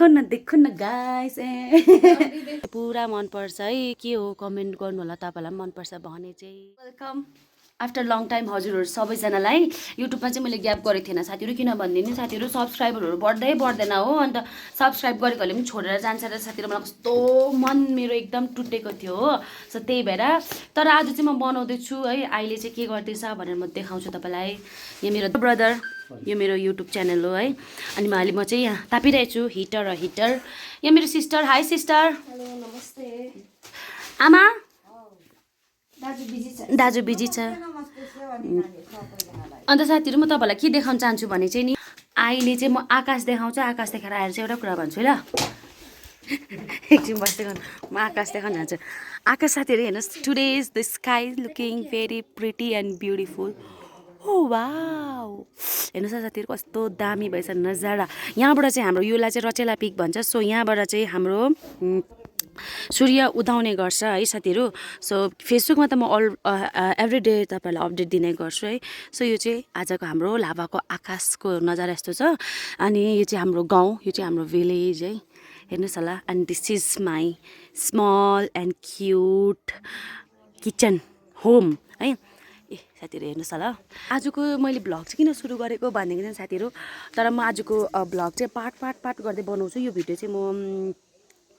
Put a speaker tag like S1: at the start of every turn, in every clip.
S1: देखो न गाइस पुरा मन पर्छ है के हो कमेन्ट गर्नु होला तपाईलाई मन पर्छ भने चाहिँ वेलकम आफ्टर लङ टाइम हजुरहरु सबैजनालाई युट्युबमा चाहिँ मैले ग्याप गरेको थिएन साथीहरु किन भन्दिनु साथीहरु सब्स्क्राइबरहरु बढ्दै बढ्दैन हो अन्त सब्स्क्राइब गरेकोले पनि छोडेर जान्छ र साथीहरु मलाई कस्तो मन मेरो एकदम टुटेको थियो हो सो त्यही भएर तर आज चाहिँ म बनाउँदै छु है अहिले चाहिँ के गर्दैछ भनेर म देखाउँछु तपाईलाई यो मेरो ब्रदर यो मेरो युट्युब च्यानल हो है अनि म चाहिँ यहाँ तापिरहेको छु हिटर यो मेरो सिस्टर हाई सिस्टर
S2: हेलो नमस्ते
S1: आमा
S2: दाजु बिजी छ
S1: अन्त साथीहरु म तपाईलाई के देखाउन चाहन्छु भने चाहिँ नि अहिले चाहिँ म आकाश देखाउँछु आकाश देखाएर आएर चाहिँ एउटा कुरा भन्छु ल एकछिन बस्दै गर्नु म आकाश देखाउन चाहन्छु आकाश साथीहरु हेर्नुस् today is the sky looking very pretty and beautiful oh wow हेर्नुस् साथीहरु कस्तो दामी भएछ नजारा यहाँबाट चाहिँ हाम्रो योलाई चाहिँ रचेला पिक भन्छ सो यहाँबाट चाहिँ हाम्रो सूर्य उदाउने गर्छ है साथीहरु सो फेसबुकमा त म एभ्री डे तपाईहरुलाई अपडेट दिने गर्छु है सो यो चाहिँ आजको हाम्रो लाभाको आकाशको नजारा यस्तो छ अनि यो चाहिँ हाम्रो गाउँ यो चाहिँ हाम्रो भिलेज है हेर्नुस् होला and this is my small and cute kitchen home है ए साथीहरु हेर्नुस् होला आजको मैले भ्लग चाहिँ किन सुरु गरेको भनेको चाहिँ साथीहरु तर म आजको भ्लग चाहिँ पार्ट गर्दै बनाउँछु यो भिडियो चाहिँ म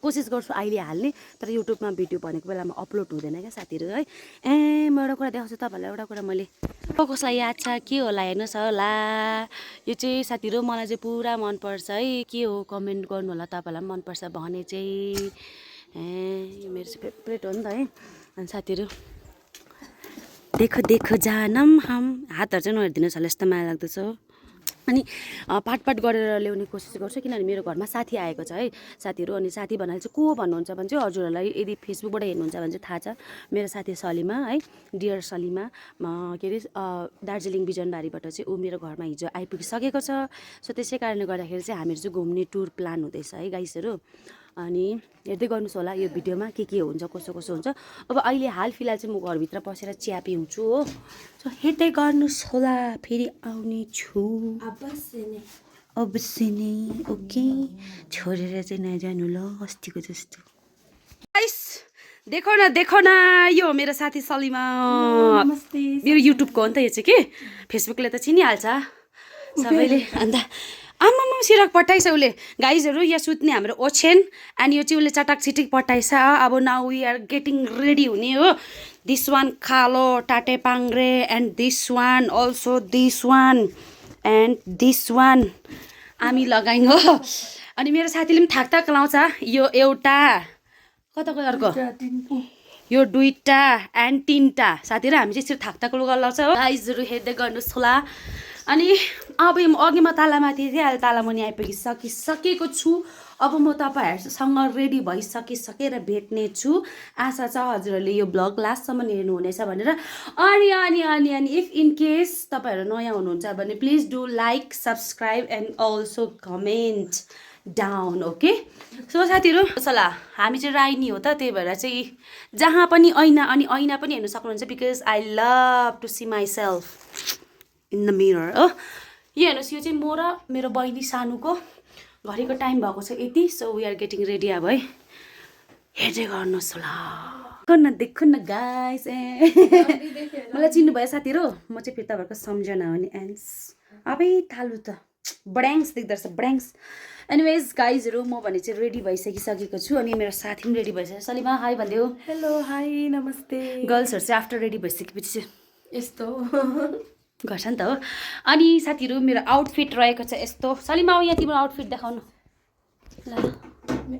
S1: कोसिस गर्छु अहिले हाल्ने तर युट्युबमा भिडियो भनेको बेलामा अपलोड हुँदैन क्या साथीहरु है म एउटा कुरा देखाउँछु तपाईलाई एउटा कुरा मैले कसलाई याद छ के होला हेर्नुस् होला यो चाहिँ साथीहरु मलाई चाहिँ पुरा मन पर्छ है के हो कमेन्ट गर्नु होला तपाईलाई मन पर्छ भने चाहिँ यो मेरो चाहिँ फेभरेट हो नि त है अनि साथीहरु देखो देखो जानम हम हातहरु चाहिँ नहेरिदिनुस् होला यस्तो माया लाग्दछ अनि पार्ट गरेर ल्याउने कोसिस गर्छु किनभने मेरो घरमा साथी आएको छ है साथीहरु अनि साथी भन्नाले चाहिँ को भन्नुहुन्छ भने चाहिँ हजुरहरुलाई यदि फेसबुकबाट हेर्नुहुन्छ भने चाहिँ थाहा छ मेरो साथी सलिमा है डियर सलिमा के अरे दार्जिलिङ बिजनबारीबाट चाहिँ ऊ मेरो घरमा हिजो आइपुगिसकेको छ सो त्यसै कारणले गर्दाखेरि चाहिँ हामीहरु चाहिँ घुम्ने टुर प्लान हुँदैछ है गाइसहरु अनि हेर्दै गर्नुस् होला यो भिडियोमा के हुन्छ कसो हुन्छ अब अहिले हाल फिलहाल चाहिँ म घरभित्र पसेर चिया पिउँछु हो सो हेर्दै गर्नुस् होला फेरि आउने छु अवश्य नै ओके छोडेर चाहिँ नजानु ल अस्तिको जस्तो गाइस देखो न यो मेरो साथी सलिमा
S2: नमस्ते
S1: मेरो युट्युबको हो नि त यो चाहिँ के फेसबुकले त चिनिहाल्छ सबैले अन्त आमामा सिरक पठाइछ उसले गाइजहरु यहाँ सुत्ने हाम्रो ओछेन अनि यो चाहिँ उसले चटाक छिटिक पठाइछ अब now we are getting ready हुने हो दिस वान खालो टाटे पाङ्ग्रे and this one also this one and this one आमी लगाइङ हो अनि मेरो साथीले पनि थाक लाउँछ यो एउटा कता कलरको यो दुईटा एन्ड तीनटा साथीहरु हामी चाहिँ यसरी थाक लुगा लाउँछ हो गाइजहरु हेर्दै गर्नुस् होला अनि अब अघि म तालामाथि थिएँ अहिले तालामुनि आइपुगिसकेको छु अब म तपाईहरुसँग रेडी भइसकेर भेट्ने छु आशा छ हजुरहरुले यो ब्लग लास्टसम्म हेर्नुहुनेछ भनेर अनि इफ इन केस तपाईहरु नयाँ हुनुहुन्छ भने please do like subscribe and also comment down okay so साथीहरु सला हामी चाहिँ राइनी हो त त्यही भएर चाहिँ जहाँ पनि ऐना अनि ऐना पनि हेर्न सक्नुहुन्छ because I love to see myself in the mirror हो यो हेर्नुहोस् यो चाहिँ म र मेरो बहिनी सानुको घरीको टाइम भएको छ यति so we are getting ready अब है हेर्दै गर्नुहोस् होला देखो न गाइस मलाई चिन्नु भयो साथीहरु म चाहिँ फेरि तपाईहरुको सम्झना हो नि एन्स अबे थालु त ब्ड्याङ्स देख्दो रहेछ ब्ड्याङ्स एनिवेज गाइजहरु म भने चाहिँ रेडी भइसकेको छु अनि मेरो साथी पनि रेडी भइसक्यो सलिमा हाई भन्दियो
S2: हेलो हाई नमस्ते
S1: गर्ल्सहरु चाहिँ आफ्टर रेडी भइसकेपछि
S2: यस्तो
S1: गर्छ नि त हो अनि साथीहरु मेरो आउटफिट रहेको छ यस्तो सलिमा यहाँ तिम्रो आउटफिट देखाउनु ल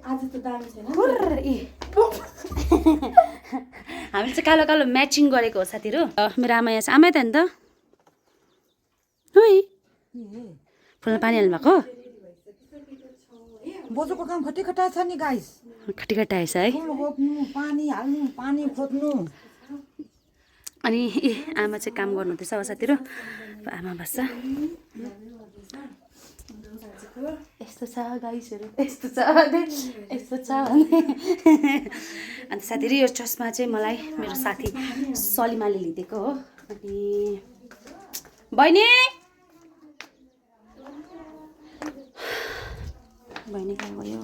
S2: आज त दामी छैन
S1: हामीले चाहिँ कालो कालो म्याचिङ गरेको हो साथीहरु मेरो आमा यहाँ छ आमा त नि त है फुलमा पानी हाल्नु भएको
S2: बोजूको काम खटिखटा छ नि गाइस
S1: खटिखटा आएछ है
S2: फुल रोप्नु पानी हाल्नु पानी खोज्नु
S1: अनि आमा चाहिँ काम गर्नुहुँदैछ अब साथीहरु आमा बस्छ यस्तो छ गाइसहरु यस्तो छ अन्त साथीहरु यो चस्मा चाहिँ मलाई मेरो साथी सलिमाले लिदिएको हो अनि बहिनी बहिनी कहाँ गयो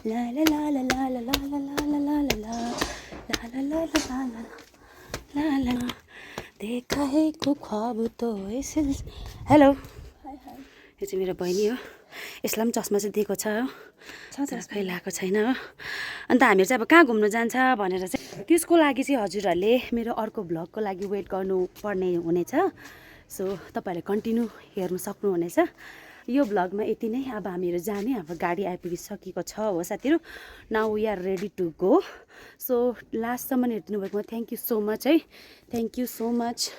S1: ला ला ला ला ला ला ला ला ला ला ला ला ला ला ला ला ला देखा है को ख्वाब तो ऐसे हेलो यो चाहिँ मेरो बहिनी हो यसलाई पनि चस्मा चाहिँ दिएको छ हो खै लगाएको छैन हो अन्त हामीहरू चाहिँ अब कहाँ घुम्नु जान्छ भनेर चाहिँ त्यसको लागि चाहिँ हजुरहरूले मेरो अर्को भ्लगको लागि वेट गर्नुपर्ने हुनेछ सो तपाईँहरूले कन्टिन्यू हेर्नु सक्नुहुनेछ यो भ्लगमा यति नै अब हामीहरू जाने अब गाडी आइपुगिसकेको छ हो साथीहरू now we are ready to go so लास्टसम्म हेरिदिनु भएकोमा थ्याङ्क यू सो मच है थ्याङ्क यू सो मच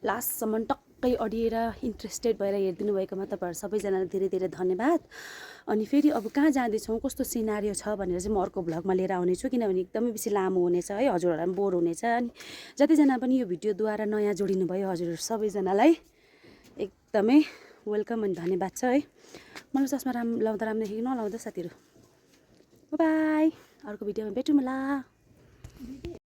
S1: लास्टसम्म टक्कै अडिएर इन्ट्रेस्टेड भएर हेरिदिनु भएकोमा तपाईँहरू सबैजनालाई धेरै धेरै धन्यवाद अनि फेरि अब कहाँ जाँदैछौँ कस्तो सिनारियो छ भनेर चाहिँ म अर्को भ्लगमा लिएर आउनेछु किनभने एकदमै बेसी लामो हुनेछ है हजुरहरूलाई पनि बोर हुनेछ अनि जतिजना पनि यो भिडियोद्वारा नयाँ जोडिनु भयो हजुरहरू सबैजनालाई एकदमै वेलकम अनि धन्यवाद छ है मलाई चस्मा लाउँदा राम्रो देखेको नलाउँदा साथीहरू बाई अर्को भिडियोमा भेटौँ ल